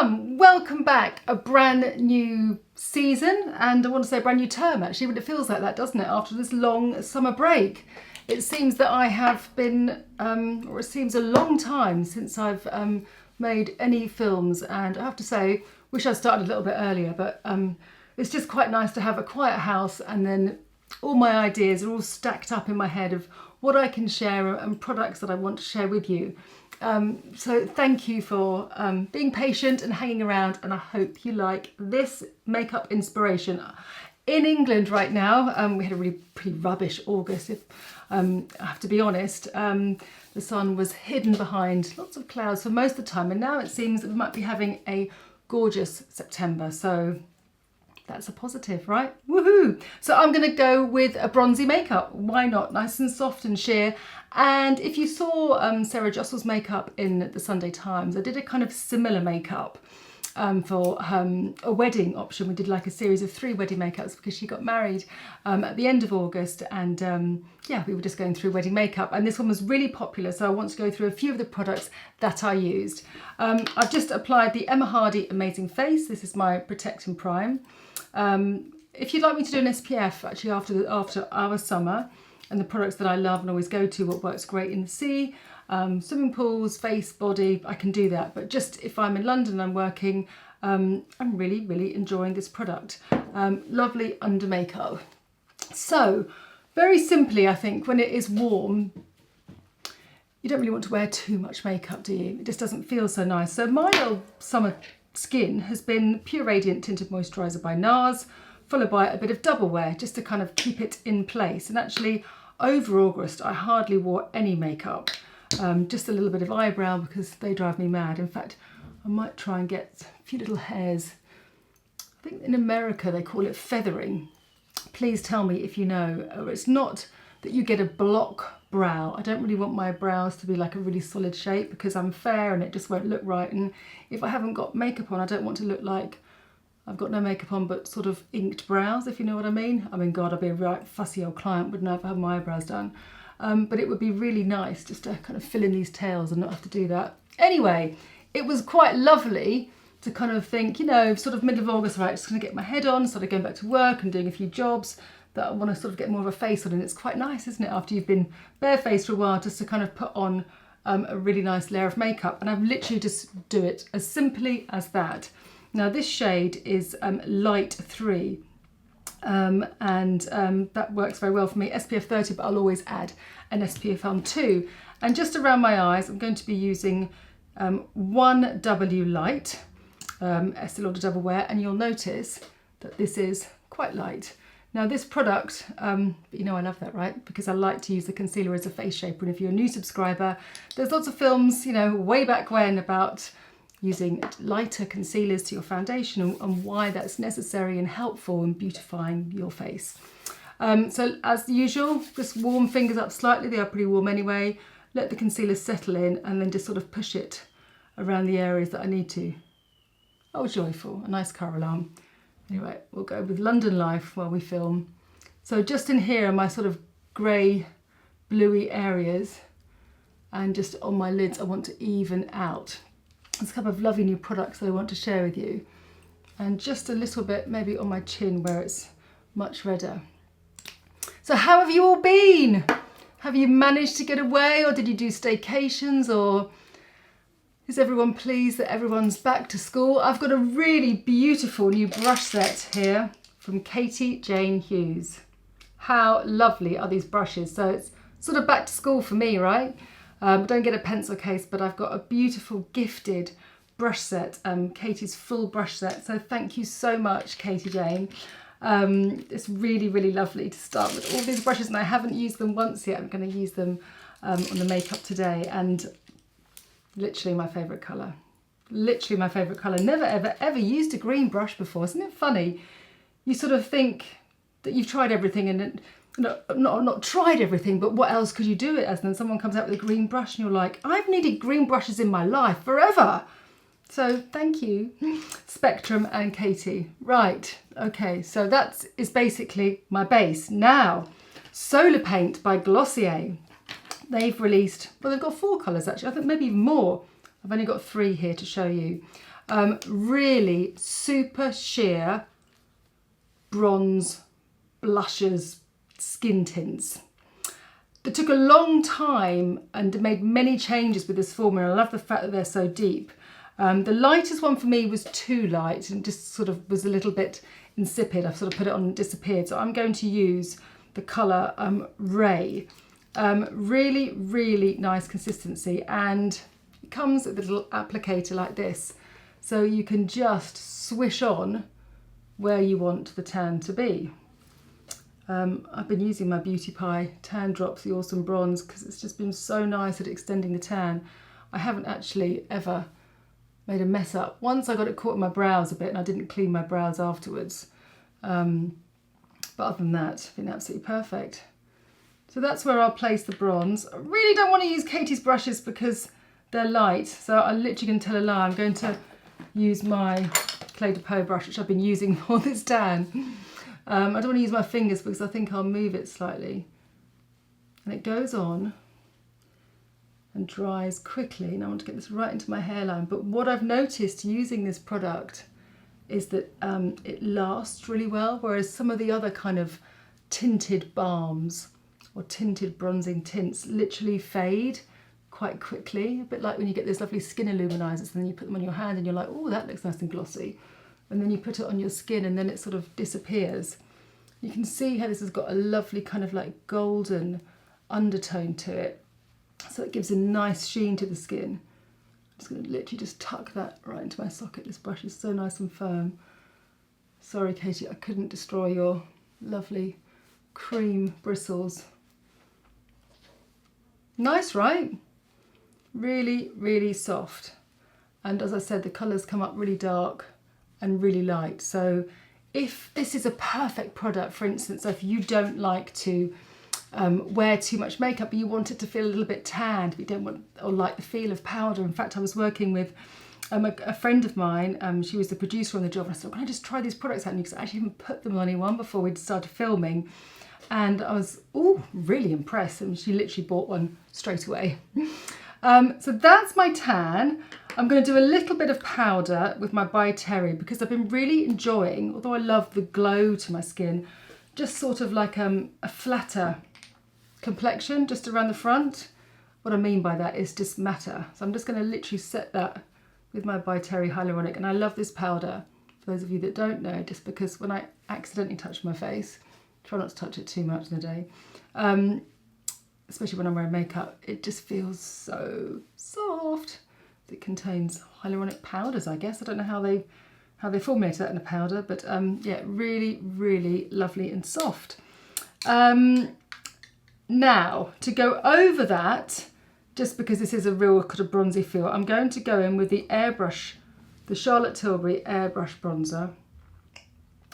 Welcome back. A brand new season, and I want to say a brand new term actually, but it feels like that, doesn't it, after this long summer break. It seems that I have been, or it seems a long time since I've made any films, and I have to say, wish I'd started a little bit earlier, but it's just quite nice to have a quiet house, and then all my ideas are all stacked up in my head of what I can share and products that I want to share with you. So thank you for being patient and hanging around, and I hope you like this makeup inspiration. In England right now, we had a really pretty rubbish August, if I have to be honest. The sun was hidden behind lots of clouds for most of the time, and now it seems that we might be having a gorgeous September, so that's a positive, right? Woohoo! So I'm going to go with a bronzy makeup. Why not? Nice and soft and sheer. And if you saw Sarah Jossel's makeup in the Sunday Times, I did a kind of similar makeup for a wedding option. We did like a series of 3 wedding makeups because she got married at the end of August, and yeah, we were just going through wedding makeup, and this one was really popular, so I want to go through a few of the products that I used. I've just applied the Emma Hardy Amazing Face. This is my Protect and Prime. If you'd like me to do an SPF actually after our summer, and the products that I love and always go to, what works great in the sea, swimming pools, face, body, I can do that. But just if I'm in London and I'm working, I'm really enjoying this product. Lovely under makeup. So very simply, I think when it is warm, you don't really want to wear too much makeup, do you? It just doesn't feel so nice. So my little summer skin has been Pure Radiant Tinted Moisturiser by NARS, followed by a bit of double wear just to kind of keep it in place. And actually over August I hardly wore any makeup, just a little bit of eyebrow because they drive me mad. In fact, I might try and get a few little hairs. I think in America they call it feathering. Please tell me if you know. It's not that you get a block brow. I don't really want my brows to be like a really solid shape because I'm fair and it just won't look right, and if I haven't got makeup on I don't want to look like I've got no makeup on but sort of inked brows, if you know what I mean. I mean, God, I'd be a right fussy old client, wouldn't I, if I had my eyebrows done. But it would be really nice just to kind of fill in these tails and not have to do that. Anyway, it was quite lovely to kind of think, you know, sort of middle of August, right, just gonna get my head on, sort of going back to work and doing a few jobs that I want to sort of get more of a face on, and it's quite nice, isn't it, after you've been barefaced for a while, just to kind of put on a really nice layer of makeup. And I've literally just do it as simply as that. Now this shade is light 3, and that works very well for me. SPF 30, but I'll always add an SPF 2. And just around my eyes I'm going to be using 1W Light, Estee Lauder Double Wear, and you'll notice that this is quite light. Now this product, you know I love that, right? Because I like to use the concealer as a face shaper, and if you're a new subscriber, there's lots of films, you know, way back when about using lighter concealers to your foundation and why that's necessary and helpful in beautifying your face. So as usual, just warm fingers up slightly, they are pretty warm anyway, let the concealer settle in and then just sort of push it around the areas that I need to. Oh, joyful, a nice car alarm. Anyway, we'll go with London Life while we film. So just in here are my sort of grey, bluey areas, and just on my lids I want to even out. There's a couple of lovely new products that I want to share with you, and just a little bit maybe on my chin where it's much redder. So how have you all been? Have you managed to get away, or did you do staycations, or is everyone pleased that everyone's back to school? I've got a really beautiful new brush set here from Katie Jane Hughes. How lovely are these brushes? So it's sort of back to school for me, right? Don't get a pencil case, but I've got a beautiful gifted brush set, Katie's full brush set. So thank you so much, Katie Jane. It's really lovely to start with all these brushes, and I haven't used them once yet. I'm going to use them on the makeup today, and literally my favourite colour. Literally my favourite colour. Never ever used a green brush before. Isn't it funny? You sort of think that you've tried everything, and not tried everything, but what else could you do it as? And then someone comes out with a green brush and you're like, I've needed green brushes in my life forever. So thank you, Spectrum and Katie. Right, okay, so that is basically my base. Now, Solar Paint by Glossier. They've released, well, they've got 4 colours actually, I think maybe even more. I've only got 3 here to show you. Really super sheer bronze blushes, skin tints. It took a long time and made many changes with this formula. I love the fact that they're so deep. The lightest one for me was too light and just sort of was a little bit insipid. I've sort of put it on and disappeared. So I'm going to use the colour Ray. Really, really nice consistency, and it comes with a little applicator like this. So you can just swish on where you want the tan to be. I've been using my Beauty Pie Tan Drops, the Awesome Bronze, because it's just been so nice at extending the tan. I haven't actually ever made a mess up. Once I got it caught in my brows a bit and I didn't clean my brows afterwards. But other than that, it's been absolutely perfect. So that's where I'll place the bronze. I really don't want to use Katie's brushes because they're light. So I'm literally going to tell a lie. I'm going to use my Clé de Peau brush, which I've been using for this tan. I don't want to use my fingers because I think I'll move it slightly. And it goes on and dries quickly. And I want to get this right into my hairline. But what I've noticed using this product is that it lasts really well, whereas some of the other kind of tinted balms or tinted bronzing tints literally fade quite quickly. A bit like when you get those lovely skin illuminizers and then you put them on your hand and you're like, oh, that looks nice and glossy. And then you put it on your skin and then it sort of disappears. You can see how this has got a lovely kind of like golden undertone to it. So it gives a nice sheen to the skin. I'm just going to literally just tuck that right into my socket. This brush is so nice and firm. Sorry, Katie, I couldn't destroy your lovely cream bristles. Nice, right? Really, really soft. And as I said, the colours come up really dark and really light. So if this is a perfect product, for instance, if you don't like to wear too much makeup, but you want it to feel a little bit tanned, but you don't want or like the feel of powder. In fact, I was working with a friend of mine. She was the producer on the job, and I said, can I just try these products out? Because I actually haven't put them on anyone before we'd started filming. And I was really impressed, and she literally bought one straight away. So that's my tan. I'm going to do a little bit of powder with my By Terry because I've been really enjoying, although I love the glow to my skin, just sort of like a flatter complexion just around the front. What I mean by that is just matter. So I'm just going to literally set that with my By Terry Hyaluronic. And I love this powder, for those of you that don't know, just because when I accidentally touch my face, try not to touch it too much in the day, especially when I'm wearing makeup, it just feels so soft. It contains hyaluronic powders, I guess. I don't know how they formulated that in a powder, but yeah, really, really lovely and soft. Now, to go over that, just because this is a real kind of bronzy feel, I'm going to go in with the Airbrush, the Charlotte Tilbury Airbrush Bronzer.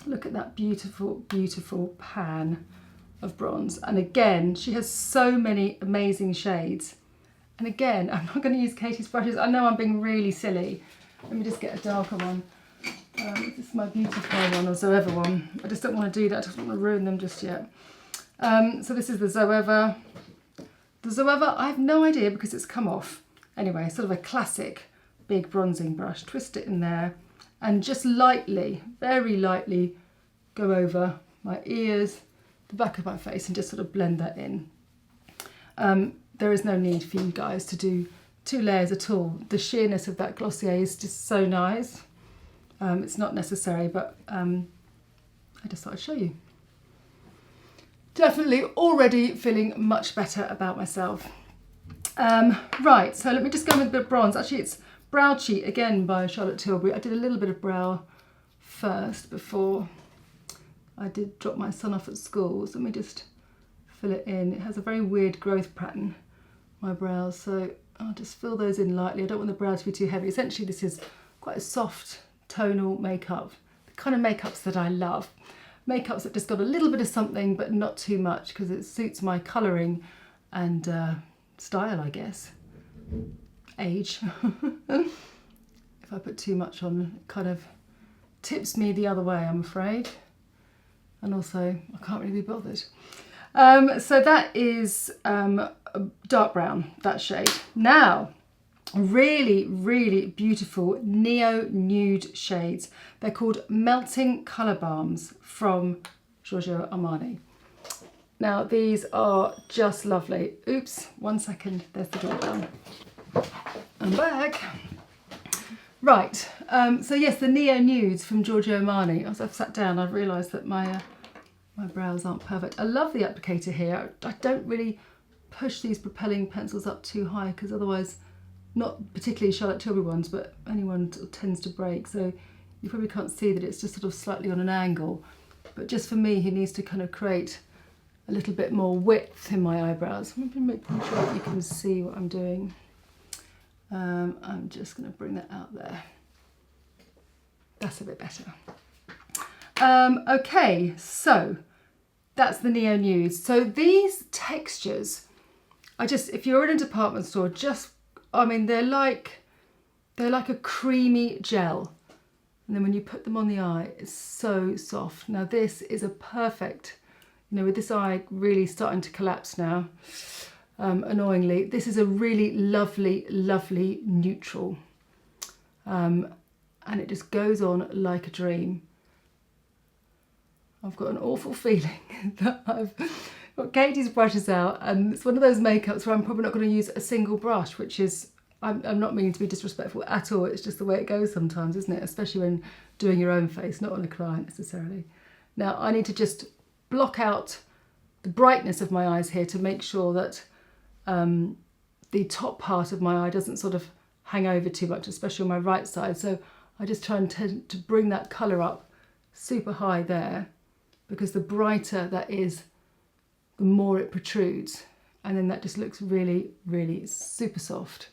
Look at that beautiful, beautiful pan of bronze. And again, she has so many amazing shades. And again, I'm not going to use Katie's brushes. I know I'm being really silly. Let me just get a darker one. This is my Beauty Pie one or Zoeva one. I just don't want to do that. I just don't want to ruin them just yet. So this is the Zoeva. The Zoeva, I have no idea because it's come off. Anyway, sort of a classic big bronzing brush. Twist it in there and just lightly, very lightly go over my ears, the back of my face, and just sort of blend that in. There is no need for you guys to do 2 layers at all. The sheerness of that Glossier is just so nice. It's not necessary, but I just thought I'd show you. Definitely already feeling much better about myself. Right, so let me just go with a bit of bronze. Actually, it's Brow Cheat again by Charlotte Tilbury. I did a little bit of brow first before I did drop my son off at school. So let me just fill it in. It has a very weird growth pattern, my brows, so I'll just fill those in lightly. I don't want the brow to be too heavy. Essentially, this is quite a soft tonal makeup, the kind of makeups that I love. Makeups that just got a little bit of something but not too much because it suits my colouring and style, I guess. Age. If I put too much on, it kind of tips me the other way, I'm afraid. And also, I can't really be bothered. So that is dark brown, that shade. Now, Really, really beautiful neo nude shades. They're called Melting Colour Balms from Giorgio Armani. Now these are just lovely. Oops, 1 second, there's the doorbell. I'm back. Right, so yes, the neo nudes from Giorgio Armani. As I've sat down, I've realised that my brows aren't perfect. I love the applicator here. I don't really push these propelling pencils up too high because otherwise, not particularly Charlotte Tilbury ones, but anyone tends to break. So you probably can't see that it's just sort of slightly on an angle. But just for me, he needs to kind of create a little bit more width in my eyebrows. I'm making sure that you can see what I'm doing. I'm just going to bring that out there. That's a bit better. Okay, so that's the neo nudes. So these textures, if you're in a department store, they're like a creamy gel. And then when you put them on the eye, it's so soft. Now this is a perfect, with this eye really starting to collapse now, annoyingly, this is a really lovely, lovely neutral. And it just goes on like a dream. I've got an awful feeling that I've got Katie's brushes out, and it's one of those makeups where I'm probably not going to use a single brush, which is, I'm not meaning to be disrespectful at all, it's just the way it goes sometimes, isn't it? Especially when doing your own face, not on a client necessarily. Now I need to just block out the brightness of my eyes here to make sure that the top part of my eye doesn't sort of hang over too much, especially on my right side. So I just try and tend to bring that colour up super high there, because the brighter that is, the more it protrudes, and then that just looks really, really super soft.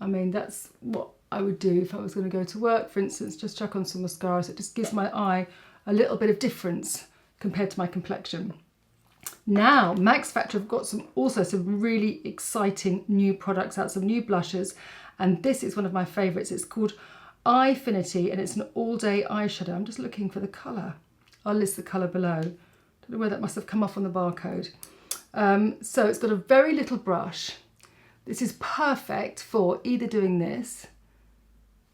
I mean, that's what I would do if I was going to go to work, for instance, just chuck on some mascara, so it just gives my eye a little bit of difference compared to my complexion. Now, Max Factor have got also some really exciting new products out, some new blushes, and this is one of my favourites. It's called Eyefinity, and it's an all-day eyeshadow. I'm just looking for the colour. I'll list the colour below. Don't know where that must have come off on the barcode. So it's got a very little brush. This is perfect for either doing this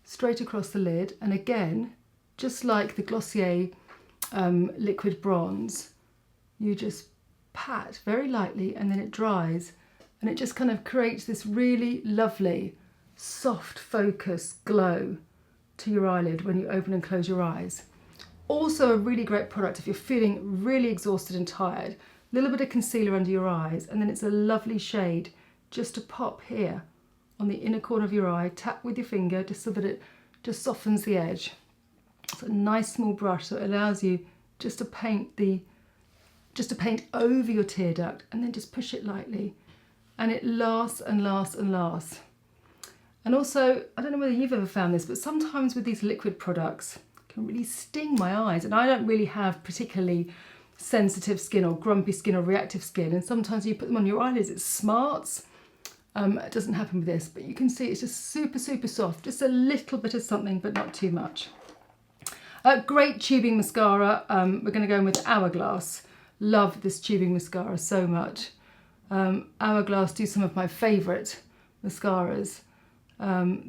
straight across the lid, and again, just like the Glossier liquid bronze, you just pat very lightly and then it dries, and it just kind of creates this really lovely soft focus glow to your eyelid when you open and close your eyes. Also a really great product if you're feeling really exhausted and tired. A little bit of concealer under your eyes, and then it's a lovely shade just to pop here on the inner corner of your eye. Tap with your finger just so that it just softens the edge. It's a nice small brush, so it allows you just to paint over your tear duct, and then just push it lightly, and it lasts and lasts and lasts. And also, I don't know whether you've ever found this, but sometimes with these liquid products, it can really sting my eyes, and I don't really have particularly sensitive skin or grumpy skin or reactive skin, and sometimes you put them on your eyelids, it smarts. It doesn't happen with this, but you can see it's just super, super soft, just a little bit of something, but not too much. Great tubing mascara. We're going to go in with Hourglass. Love this tubing mascara so much. Hourglass do some of my favourite mascaras.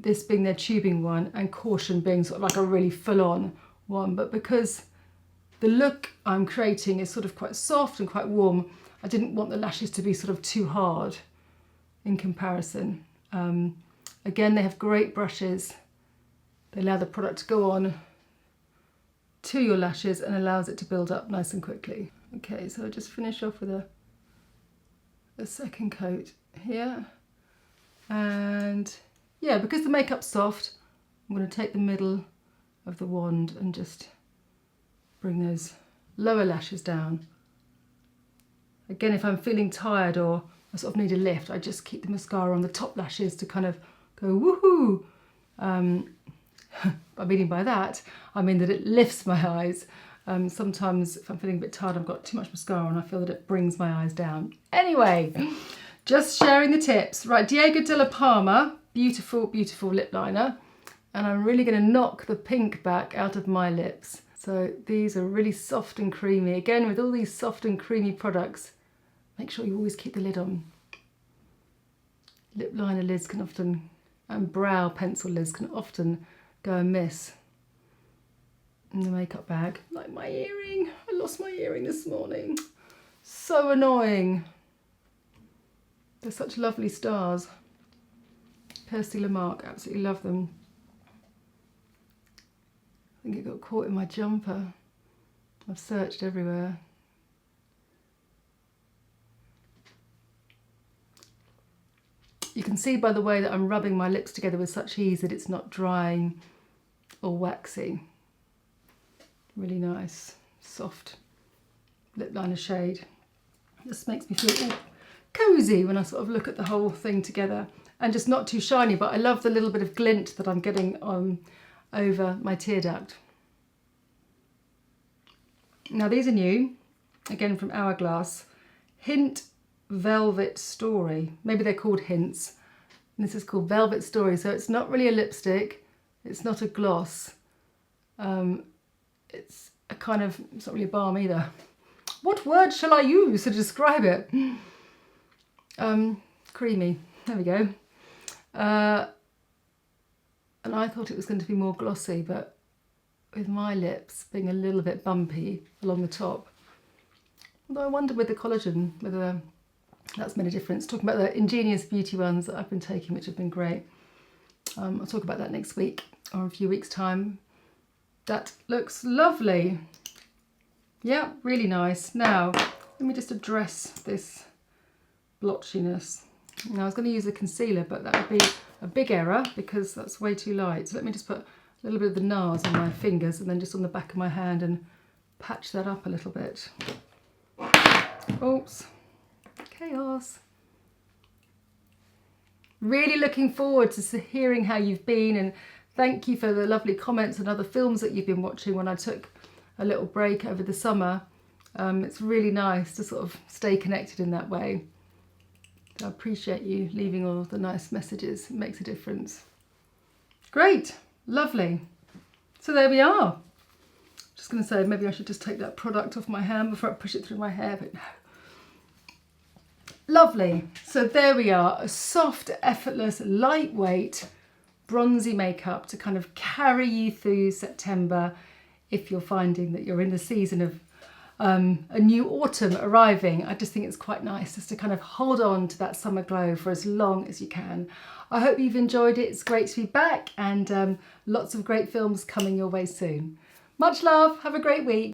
This being their tubing one, and Caution being sort of like a really full-on one. But because the look I'm creating is sort of quite soft and quite warm, I didn't want the lashes to be sort of too hard in comparison. Again, they have great brushes. They allow the product to go on to your lashes and allows it to build up nice and quickly. Okay, so I'll just finish off with a second coat here. And yeah, because the makeup's soft, I'm going to take the middle of the wand and just bring those lower lashes down. Again, if I'm feeling tired or I sort of need a lift, I just keep the mascara on the top lashes to kind of go woohoo. By meaning by that, I mean that it lifts my eyes. Sometimes if I'm feeling a bit tired, I've got too much mascara and I feel that it brings my eyes down. Anyway, just sharing the tips. Right, Diego de la Palma, beautiful, beautiful lip liner. And I'm really going to knock the pink back out of my lips. So these are really soft and creamy. Again, with all these soft and creamy products, make sure you always keep the lid on. lip liner lids can often, and brow pencil lids can often go amiss in the makeup bag. Like my earring. I lost my earring this morning. So annoying. They're such lovely stars. Kirsty Lamarck, absolutely love them. I think it got caught in my jumper. I've searched everywhere. You can see by the way that I'm rubbing my lips together with such ease that it's not drying or waxy. Really nice, soft lip liner shade. This makes me feel cosy when I sort of look at the whole thing together, and just not too shiny, but I love the little bit of glint that I'm getting over my tear duct. Now these are new, again from Hourglass. Hint Velvet Story. Maybe they're called hints. And this is called Velvet Story. So it's not really a lipstick. It's not a gloss. It's a kind of, it's not really a balm either. What word shall I use to describe it? Creamy. There we go. And I thought it was going to be more glossy, but with my lips being a little bit bumpy along the top. Although I wonder with the collagen whether that's made a difference. Talking about the Ingenious Beauty ones that I've been taking, which have been great. I'll talk about that next week or in a few weeks' time. That looks lovely. Yeah, really nice. Now, let me just address this blotchiness. Now, I was going to use a concealer, but that would be a big error because that's way too light. So let me just put a little bit of the NARS on my fingers and then just on the back of my hand and patch that up a little bit. Oops. Chaos. Really looking forward to hearing how you've been, and thank you for the lovely comments and other films that you've been watching when I took a little break over the summer. It's really nice to sort of stay connected in that way. So I appreciate you leaving all the nice messages. It makes a difference. Great, lovely. So there we are. Just going to say maybe I should just take that product off my hand before I push it through my hair, but no. Lovely. So there we are, a soft, effortless, lightweight, bronzy makeup to kind of carry you through September if you're finding that you're in the season of a new autumn arriving. I just think it's quite nice just to kind of hold on to that summer glow for as long as you can. I hope you've enjoyed it. It's great to be back, and lots of great films coming your way soon. Much love. Have a great week.